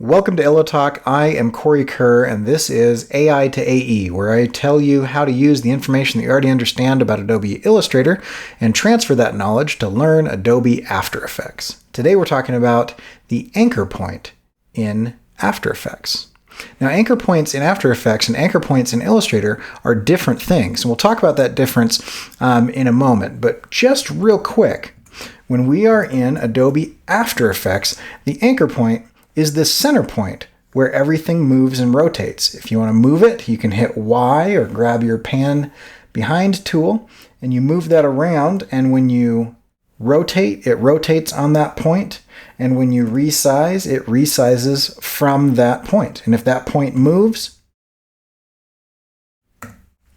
Welcome to IlluTalk. I am Cory Kerr, and this is AI to AE, where I tell you how to use the information that you already understand about Adobe Illustrator and transfer that knowledge to learn Adobe After Effects. Today we're talking about the anchor point in After Effects. Now, anchor points in After Effects and anchor points in Illustrator are different things, and we'll talk about that difference in a moment. But just real quick, when we are in Adobe After Effects, the anchor point is the center point where everything moves and rotates. If you want to move it, you can hit Y or grab your pan behind tool and you move that around, and when you rotate, it rotates on that point, and when you resize, it resizes from that point. And if that point moves,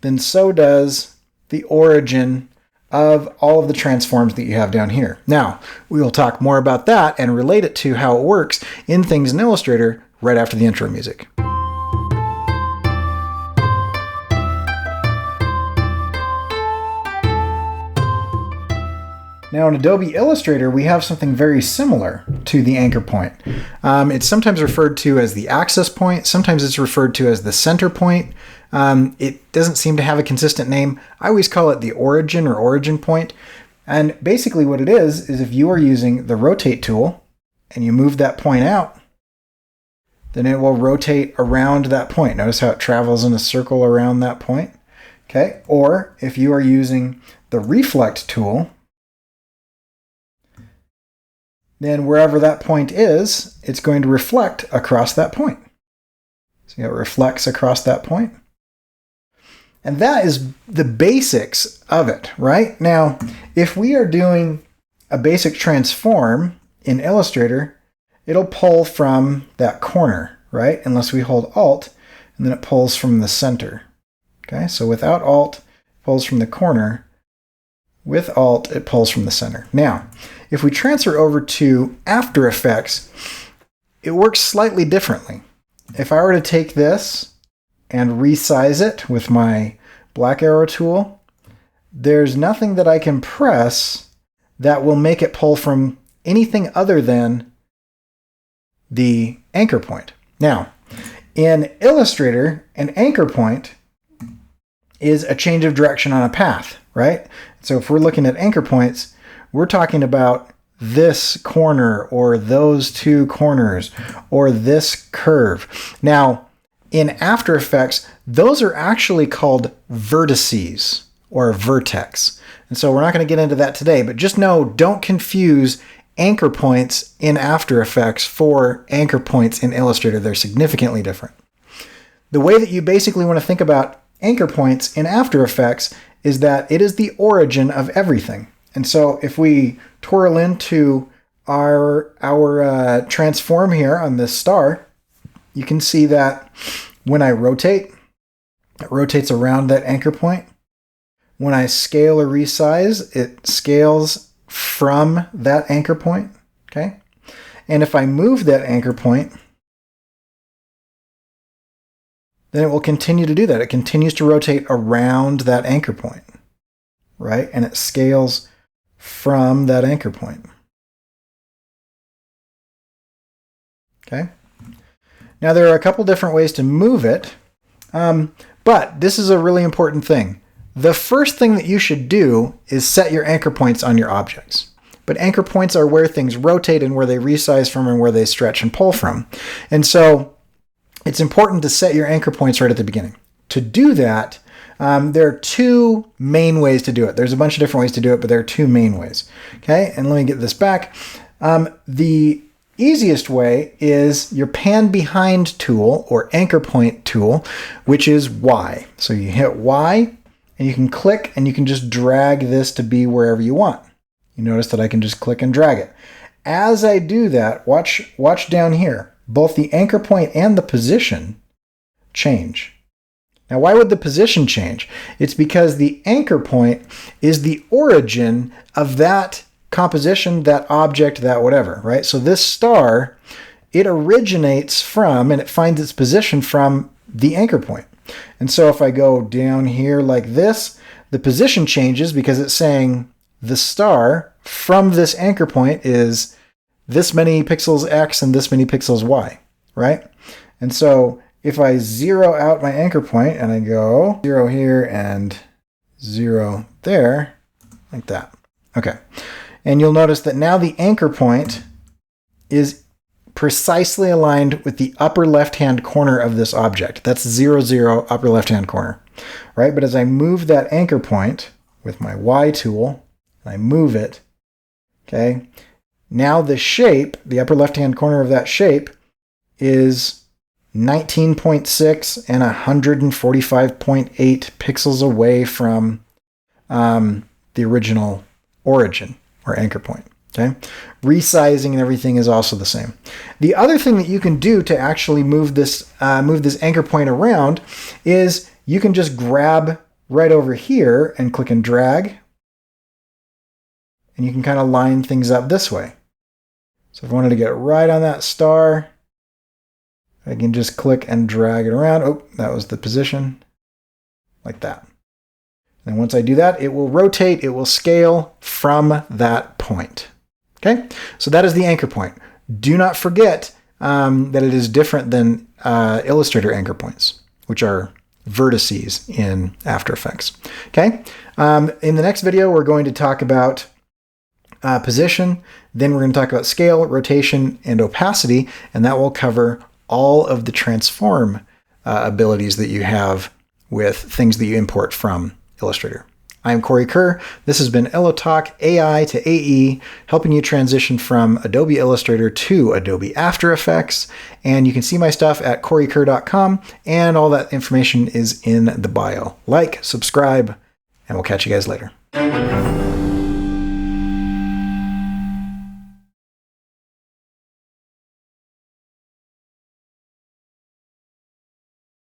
then so does the origin of all of the transforms that you have down here. Now, we will talk more about that and relate it to how it works in things in Illustrator right after the intro music. Now in Adobe Illustrator, we have something very similar to the anchor point. It's sometimes referred to as the access point. Sometimes it's referred to as the center point. It doesn't seem to have a consistent name. I always call it the origin or origin point. And basically what it is if you are using the rotate tool and you move that point out, then it will rotate around that point. Notice how it travels in a circle around that point. Okay. Or if you are using the reflect tool, then wherever that point is, it's going to reflect across that point. See how it reflects across that point? And that is the basics of it, right? Now, if we are doing a basic transform in Illustrator, it'll pull from that corner, right? Unless we hold Alt, and then it pulls from the center. Okay, so without Alt, it pulls from the corner. With Alt, it pulls from the center. Now, if we transfer over to After Effects, it works slightly differently. If I were to take this and resize it with my black arrow tool, there's nothing that I can press that will make it pull from anything other than the anchor point. Now, in Illustrator, an anchor point is a change of direction on a path, right? So if we're looking at anchor points, we're talking about this corner or those two corners or this curve. Now, in After Effects, those are actually called vertices or vertex. And so we're not going to get into that today, but just know, don't confuse anchor points in After Effects for anchor points in Illustrator. They're significantly different. The way that you basically want to think about anchor points in After Effects is that it is the origin of everything. And so if we twirl into our transform here on this star, you can see that when I rotate, it rotates around that anchor point. When I scale or resize, it scales from that anchor point. Okay? And if I move that anchor point, then it will continue to do that. It continues to rotate around that anchor point, right? And it scales from that anchor point. Okay? Now there are a couple different ways to move it, but this is a really important thing. The first thing that you should do is set your anchor points on your objects. But anchor points are where things rotate and where they resize from and where they stretch and pull from. And so it's important to set your anchor points right at the beginning. To do that, there are two main ways to do it. There's a bunch of different ways to do it, but there are two main ways. Okay, and let me get this back. The easiest way is your pan behind tool or anchor point tool, which is Y. So you hit Y and you can click and you can just drag this to be wherever you want. You notice that I can just click and drag it. As I do that, watch down here. Both the anchor point and the position change. Now, why would the position change? It's because the anchor point is the origin of that composition, that object, that whatever, right? So this star, it originates from and it finds its position from the anchor point. And so if I go down here like this, the position changes because it's saying the star from this anchor point is this many pixels X and this many pixels Y, right? And so if I zero out my anchor point and I go 0 here and 0 there, like that. Okay. And you'll notice that now the anchor point is precisely aligned with the upper left-hand corner of this object. That's 0, 0, upper left-hand corner, right? But as I move that anchor point with my Y tool, and I move it, okay, now the shape, the upper left-hand corner of that shape, is 19.6 and 145.8 pixels away from the original origin or anchor point. Okay, resizing and everything is also the same. The other thing that you can do to actually move this anchor point around is you can just grab right over here and click and drag, and you can kind of line things up this way. So if I wanted to get right on that star, I can just click and drag it around. Oh, that was the position, like that. And once I do that, it will rotate, it will scale from that point. Okay, so that is the anchor point. Do not forget that it is different than Illustrator anchor points, which are vertices in After Effects. Okay, in the next video, we're going to talk about position, then we're going to talk about scale, rotation, and opacity, and that will cover all of the transform abilities that you have with things that you import from Illustrator. I'm Cory Kerr. This has been Illutalk AI to AE, helping you transition from Adobe Illustrator to Adobe After Effects. And you can see my stuff at kuretake.com, and all that information is in the bio. Like, subscribe, and we'll catch you guys later.